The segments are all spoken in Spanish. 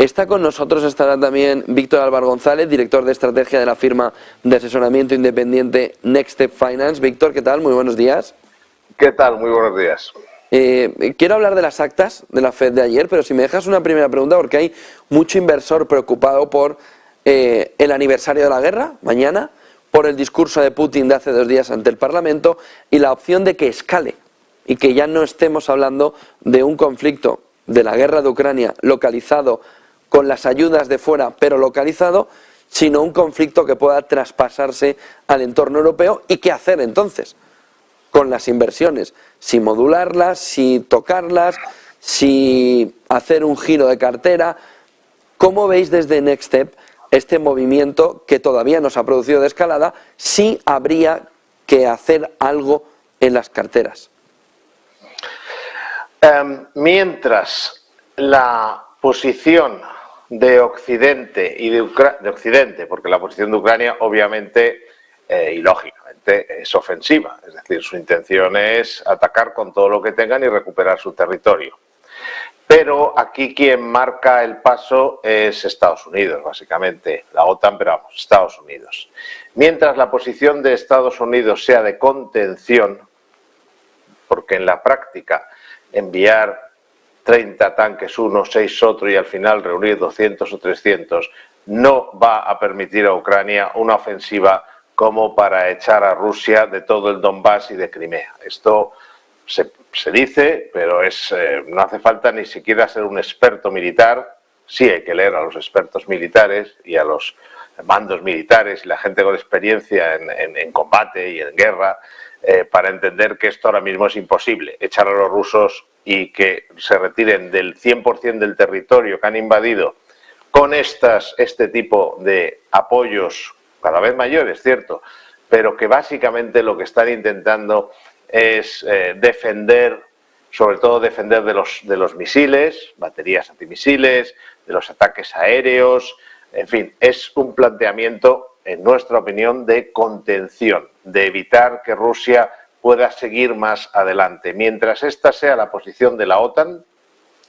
Está con nosotros, estará también Víctor Álvaro González, director de estrategia de la firma de asesoramiento independiente Next Step Finance. Víctor, ¿qué tal? Muy buenos días. ¿Qué tal? Muy buenos días. Quiero hablar de las actas de la FED de ayer, pero si me dejas una primera pregunta, porque hay mucho inversor preocupado por el aniversario de la guerra, mañana, por el discurso de Putin de hace 2 días ante el Parlamento y la opción de que escale y que ya no estemos hablando de un conflicto de la guerra de Ucrania localizado con las ayudas de fuera, pero localizado, sino un conflicto que pueda traspasarse al entorno europeo. ¿Y qué hacer entonces con las inversiones? Si modularlas, si tocarlas, si hacer un giro de cartera. ¿Cómo veis desde Next Step este movimiento que todavía no se ha producido de escalada? Si habría que hacer algo en las carteras. Mientras la posición de Occidente y de Occidente, porque la posición de Ucrania obviamente y lógicamente es ofensiva, es decir, su intención es atacar con todo lo que tengan y recuperar su territorio. Pero aquí quien marca el paso es Estados Unidos, básicamente, la OTAN, pero vamos, Estados Unidos. Mientras la posición de Estados Unidos sea de contención, porque en la práctica enviar 30 tanques uno, 6 otro y al final reunir 200 o 300 no va a permitir a Ucrania una ofensiva como para echar a Rusia de todo el Donbass y de Crimea. Esto se dice, pero no hace falta ni siquiera ser un experto militar. Sí hay que leer a los expertos militares y a los mandos militares y la gente con experiencia en combate y en guerra para entender que esto ahora mismo es imposible. Echar a los rusos y que se retiren del 100% del territorio que han invadido con este tipo de apoyos cada vez mayores, cierto, pero que básicamente lo que están intentando es defender, sobre todo defender de los misiles, baterías antimisiles, de los ataques aéreos, en fin, es un planteamiento, en nuestra opinión, de contención, de evitar que Rusia pueda seguir más adelante. Mientras esta sea la posición de la OTAN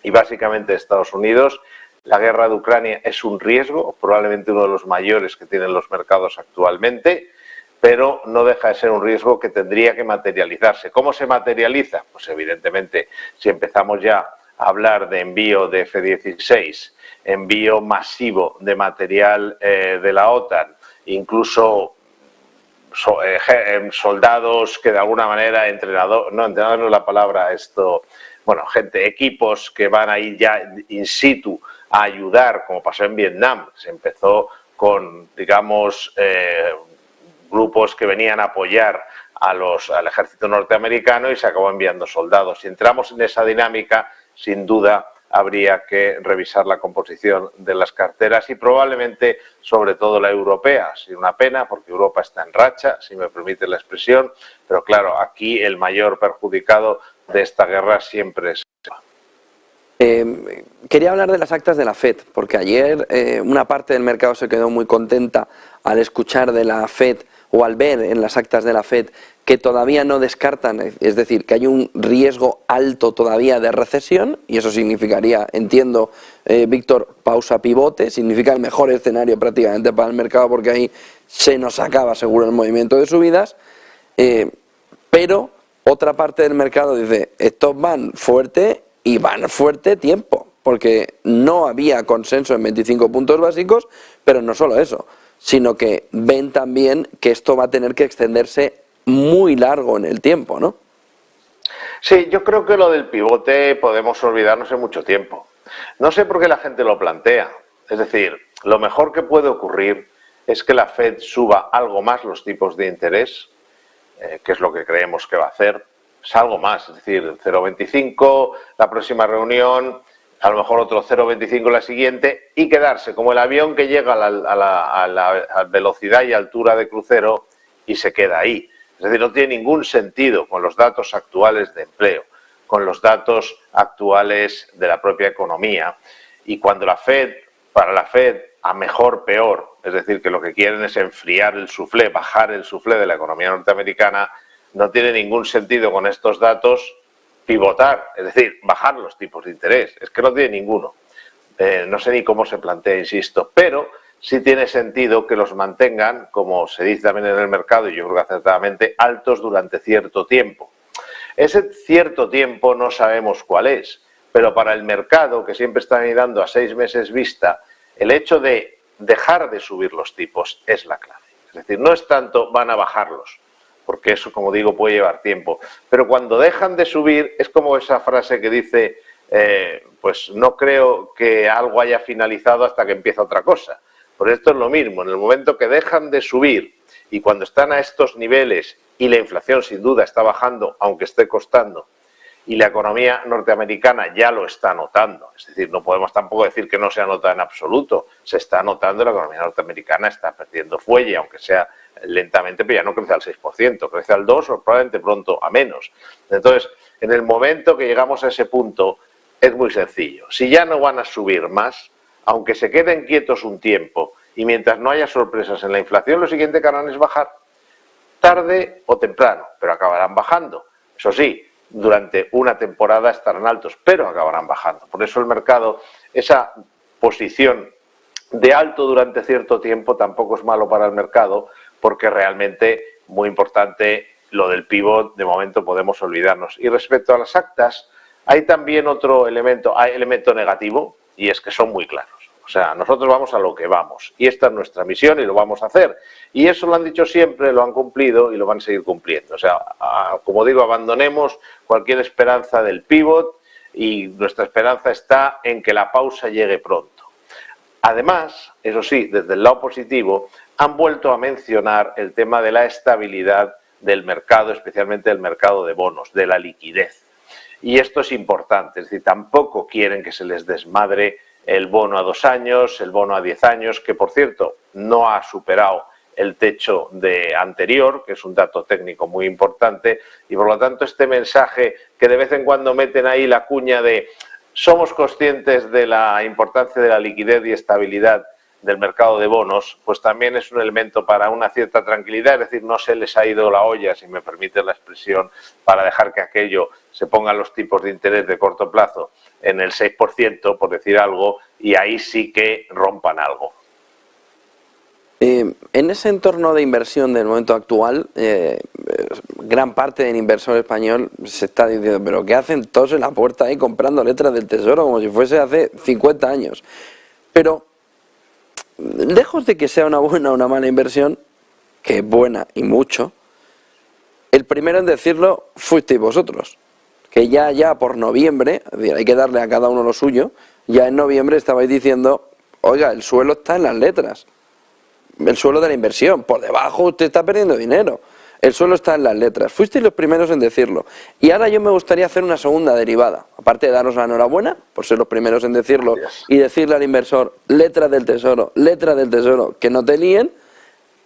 y básicamente de Estados Unidos, la guerra de Ucrania es un riesgo, probablemente uno de los mayores que tienen los mercados actualmente, pero no deja de ser un riesgo que tendría que materializarse. ¿Cómo se materializa? Pues evidentemente, si empezamos ya a hablar de envío de F-16, envío masivo de material de la OTAN, incluso soldados que de alguna manera, entrenador no es la palabra, equipos que van a ir ya in situ a ayudar, como pasó en Vietnam. Se empezó con, digamos, grupos que venían a apoyar al ejército norteamericano y se acabó enviando soldados. Si entramos en esa dinámica, sin duda habría que revisar la composición de las carteras y probablemente, sobre todo la europea. Es una pena porque Europa está en racha, si me permite la expresión, pero claro, aquí el mayor perjudicado de esta guerra siempre es Europa. Quería hablar de las actas de la FED, porque ayer una parte del mercado se quedó muy contenta al escuchar de la FED o al ver en las actas de la FED que todavía no descartan, es decir, que hay un riesgo alto todavía de recesión, y eso significaría, entiendo, Víctor, pausa pivote, significa el mejor escenario prácticamente para el mercado, porque ahí se nos acaba seguro el movimiento de subidas, pero otra parte del mercado dice, estos van fuerte y van fuerte tiempo, porque no había consenso en 25 puntos básicos, pero no solo eso, sino que ven también que esto va a tener que extenderse muy largo en el tiempo, ¿no? Sí, yo creo que lo del pivote podemos olvidarnos en mucho tiempo. No sé por qué la gente lo plantea. Es decir, lo mejor que puede ocurrir es que la FED suba algo más los tipos de interés, que es lo que creemos que va a hacer, es algo más, es decir, 0,25 la próxima reunión, a lo mejor otro 0,25 la siguiente, y quedarse como el avión que llega a la velocidad y altura de crucero y se queda ahí. Es decir, no tiene ningún sentido con los datos actuales de empleo, con los datos actuales de la propia economía. Y cuando para la FED, a mejor, peor, es decir, que lo que quieren es enfriar el suflé, bajar el suflé de la economía norteamericana, no tiene ningún sentido con estos datos pivotar, es decir, bajar los tipos de interés. Es que no tiene ninguno. no sé ni cómo se plantea, insisto, pero sí tiene sentido que los mantengan, como se dice también en el mercado, y yo creo que acertadamente, altos durante cierto tiempo. Ese cierto tiempo no sabemos cuál es, pero para el mercado, que siempre está mirando a 6 meses vista, el hecho de dejar de subir los tipos es la clave. Es decir, no es tanto van a bajarlos, porque eso, como digo, puede llevar tiempo, pero cuando dejan de subir es como esa frase que dice, pues no creo que algo haya finalizado hasta que empieza otra cosa. Pues esto es lo mismo, en el momento que dejan de subir y cuando están a estos niveles y la inflación sin duda está bajando, aunque esté costando, y la economía norteamericana ya lo está notando, es decir, no podemos tampoco decir que no se anota en absoluto, se está notando, la economía norteamericana está perdiendo fuelle, aunque sea lentamente, pero ya no crece al 6%, crece al 2% o probablemente pronto a menos. Entonces, en el momento que llegamos a ese punto, es muy sencillo. Si ya no van a subir más, aunque se queden quietos un tiempo y mientras no haya sorpresas en la inflación, lo siguiente que harán es bajar. Tarde o temprano, pero acabarán bajando. Eso sí, durante una temporada estarán altos, pero acabarán bajando. Por eso el mercado, esa posición de alto durante cierto tiempo tampoco es malo para el mercado, porque realmente, muy importante, lo del pivot, de momento podemos olvidarnos. Y respecto a las actas, hay también otro elemento, hay elemento negativo, y es que son muy claros. O sea, nosotros vamos a lo que vamos, y esta es nuestra misión y lo vamos a hacer. Y eso lo han dicho siempre, lo han cumplido y lo van a seguir cumpliendo. O sea, como digo, abandonemos cualquier esperanza del pivot y nuestra esperanza está en que la pausa llegue pronto. Además, eso sí, desde el lado positivo, han vuelto a mencionar el tema de la estabilidad del mercado, especialmente del mercado de bonos, de la liquidez. Y esto es importante, es decir, tampoco quieren que se les desmadre el bono a 2 años, el bono a 10 años, que por cierto no ha superado el techo de anterior, que es un dato técnico muy importante, y por lo tanto este mensaje que de vez en cuando meten ahí la cuña de somos conscientes de la importancia de la liquidez y estabilidad del mercado de bonos, pues también es un elemento para una cierta tranquilidad, es decir, no se les ha ido la olla, si me permite la expresión, para dejar que aquello se pongan los tipos de interés de corto plazo en el 6%, por decir algo, y ahí sí que rompan algo. En ese entorno de inversión del momento actual, gran parte del inversor español se está diciendo, pero ¿qué hacen todos en la puerta ahí comprando letras del Tesoro como si fuese hace 50 años? Pero, lejos de que sea una buena o una mala inversión, que es buena y mucho, el primero en decirlo fuisteis vosotros, que ya por noviembre, es decir, hay que darle a cada uno lo suyo, ya en noviembre estabais diciendo, oiga, el suelo está en las letras. El suelo de la inversión, por debajo usted está perdiendo dinero, el suelo está en las letras, fuisteis los primeros en decirlo. Y ahora yo me gustaría hacer una segunda derivada, aparte de daros la enhorabuena por ser los primeros en decirlo y decirle al inversor, letras del tesoro, que no te líen.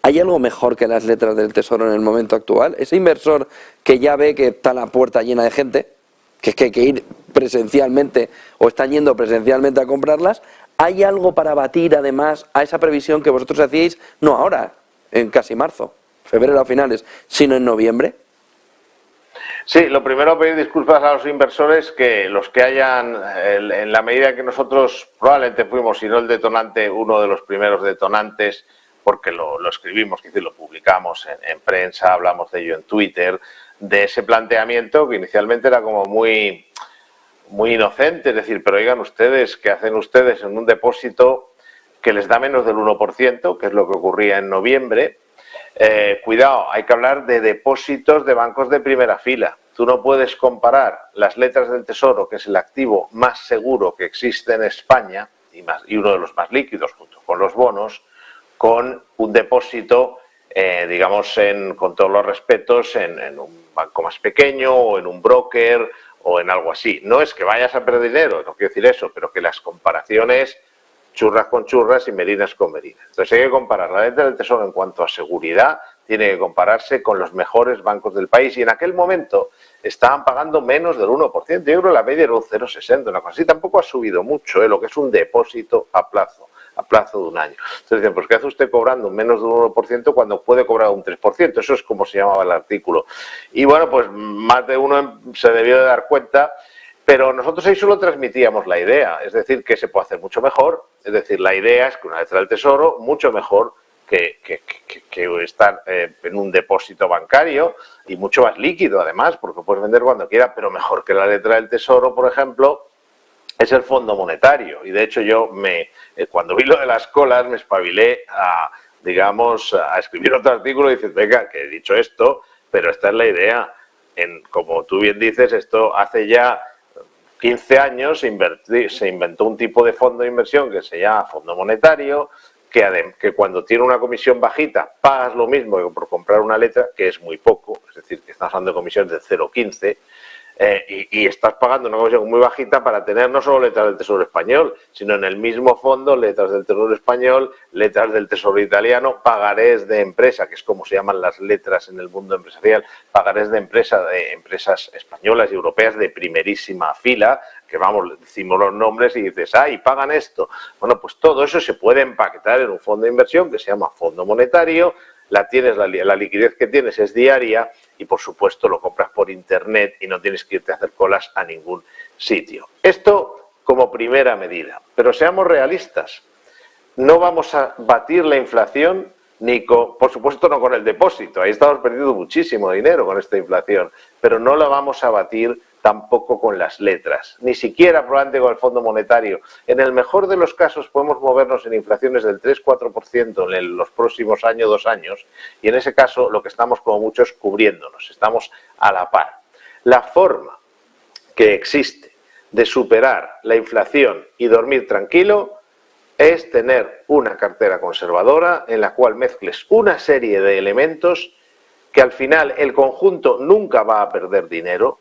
¿Hay algo mejor que las letras del tesoro en el momento actual? Ese inversor que ya ve que está la puerta llena de gente, que es que hay que ir presencialmente o están yendo presencialmente a comprarlas, ¿hay algo para batir además a esa previsión que vosotros hacíais, no ahora, en casi marzo, febrero a finales, sino en noviembre? Sí, lo primero, pedir disculpas a los inversores, que los que hayan, en la medida que nosotros probablemente fuimos, si no el detonante, uno de los primeros detonantes, porque lo escribimos, es decir, lo publicamos en prensa, hablamos de ello en Twitter, de ese planteamiento que inicialmente era como muy inocente, es decir, pero oigan ustedes, ¿qué hacen ustedes en un depósito que les da menos del 1%, que es lo que ocurría en noviembre? Cuidado, hay que hablar de depósitos de bancos de primera fila. Tú no puedes comparar las letras del Tesoro, que es el activo más seguro que existe en España, y uno de los más líquidos junto con los bonos, con un depósito, digamos, con todos los respetos, en un banco más pequeño o en un broker o en algo así. No es que vayas a perder dinero, no quiero decir eso, pero que las comparaciones, churras con churras y merinas con merinas. Entonces hay que comparar la letra del Tesoro en cuanto a seguridad, tiene que compararse con los mejores bancos del país, y en aquel momento estaban pagando menos del 1%, yo creo que la media era un 0,60, una cosa así, tampoco ha subido mucho, lo que es un depósito a plazo de un año. Entonces dicen, pues ¿qué hace usted cobrando menos del 1% cuando puede cobrar un 3%? Eso es como se llamaba el artículo. Y bueno, pues más de uno se debió de dar cuenta Pero nosotros ahí solo transmitíamos la idea, es decir, que se puede hacer mucho mejor. Es decir, la idea es que una letra del Tesoro, mucho mejor que estar en un depósito bancario y mucho más líquido además, porque puedes vender cuando quieras, pero mejor que la letra del Tesoro, por ejemplo, es el Fondo Monetario. Y de hecho yo cuando vi lo de las colas me espabilé a escribir otro artículo y decir, venga, que he dicho esto, pero esta es la idea. Como tú bien dices, esto hace ya 15 años se inventó un tipo de fondo de inversión que se llama Fondo Monetario, que cuando tiene una comisión bajita pagas lo mismo que por comprar una letra, que es muy poco, es decir, que estás hablando de comisiones de 0,15, y estás pagando una comisión muy bajita para tener no solo letras del Tesoro español, sino en el mismo fondo letras del Tesoro español, letras del Tesoro italiano, pagarés de empresa, que es como se llaman las letras en el mundo empresarial, pagarés de empresas españolas y europeas de primerísima fila, que vamos, decimos los nombres y dices, ¡ay, pagan esto! Bueno, pues todo eso se puede empaquetar en un fondo de inversión que se llama Fondo Monetario. La liquidez que tienes es diaria y, por supuesto, lo compras por internet y no tienes que irte a hacer colas a ningún sitio. Esto como primera medida. Pero seamos realistas. No vamos a batir la inflación por supuesto, no con el depósito. Ahí estamos perdiendo muchísimo dinero con esta inflación. Pero no la vamos a batir tampoco con las letras, ni siquiera probablemente con el Fondo Monetario. En el mejor de los casos podemos movernos en inflaciones del 3-4% en los próximos 2 años, y en ese caso lo que estamos como mucho es cubriéndonos, estamos a la par. La forma que existe de superar la inflación y dormir tranquilo es tener una cartera conservadora en la cual mezcles una serie de elementos que al final el conjunto nunca va a perder dinero,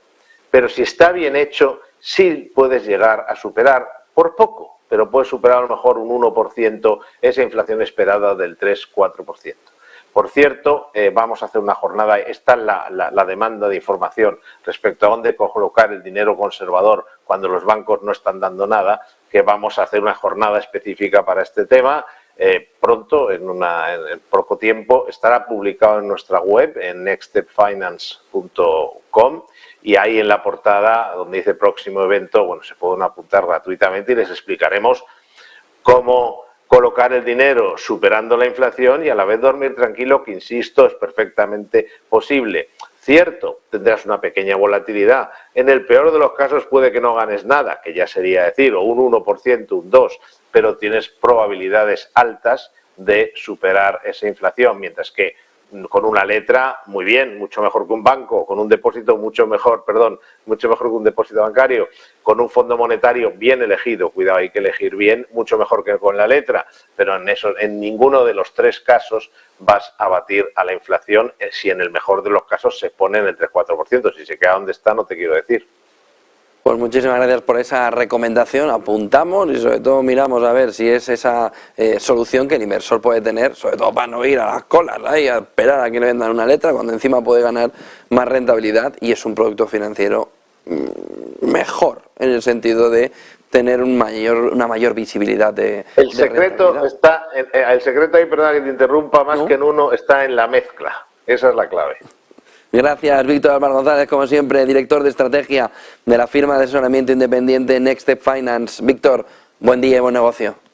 pero si está bien hecho, sí puedes llegar a superar, por poco, pero puedes superar a lo mejor un 1% esa inflación esperada del 3-4%. Por cierto, vamos a hacer una jornada, esta es la demanda de información respecto a dónde colocar el dinero conservador cuando los bancos no están dando nada, que vamos a hacer una jornada específica para este tema. Pronto, en poco tiempo, estará publicado en nuestra web, en nextstepfinance.com, y ahí en la portada, donde dice próximo evento, bueno, se pueden apuntar gratuitamente y les explicaremos cómo colocar el dinero superando la inflación y a la vez dormir tranquilo, que insisto, es perfectamente posible. Cierto, tendrás una pequeña volatilidad. En el peor de los casos puede que no ganes nada, que ya sería decir, o un 1%, un 2%, pero tienes probabilidades altas de superar esa inflación, mientras que con una letra, muy bien, mucho mejor que un banco, con un depósito mucho mejor que un depósito bancario, con un fondo monetario bien elegido, cuidado, hay que elegir bien, mucho mejor que con la letra, pero en ninguno de los 3 casos vas a batir a la inflación, si en el mejor de los casos se pone en el 3-4%, si se queda donde está no te quiero decir. Pues muchísimas gracias por esa recomendación, apuntamos y sobre todo miramos a ver si es esa solución que el inversor puede tener, sobre todo para no ir a las colas y a esperar a que le vendan una letra, cuando encima puede ganar más rentabilidad y es un producto financiero mejor, en el sentido de tener una mayor visibilidad de El secreto ahí, perdona que te interrumpa, más que en uno, está en la mezcla, esa es la clave. Gracias, Víctor Álvaro González, como siempre, director de estrategia de la firma de asesoramiento independiente Next Step Finance. Víctor, buen día y buen negocio.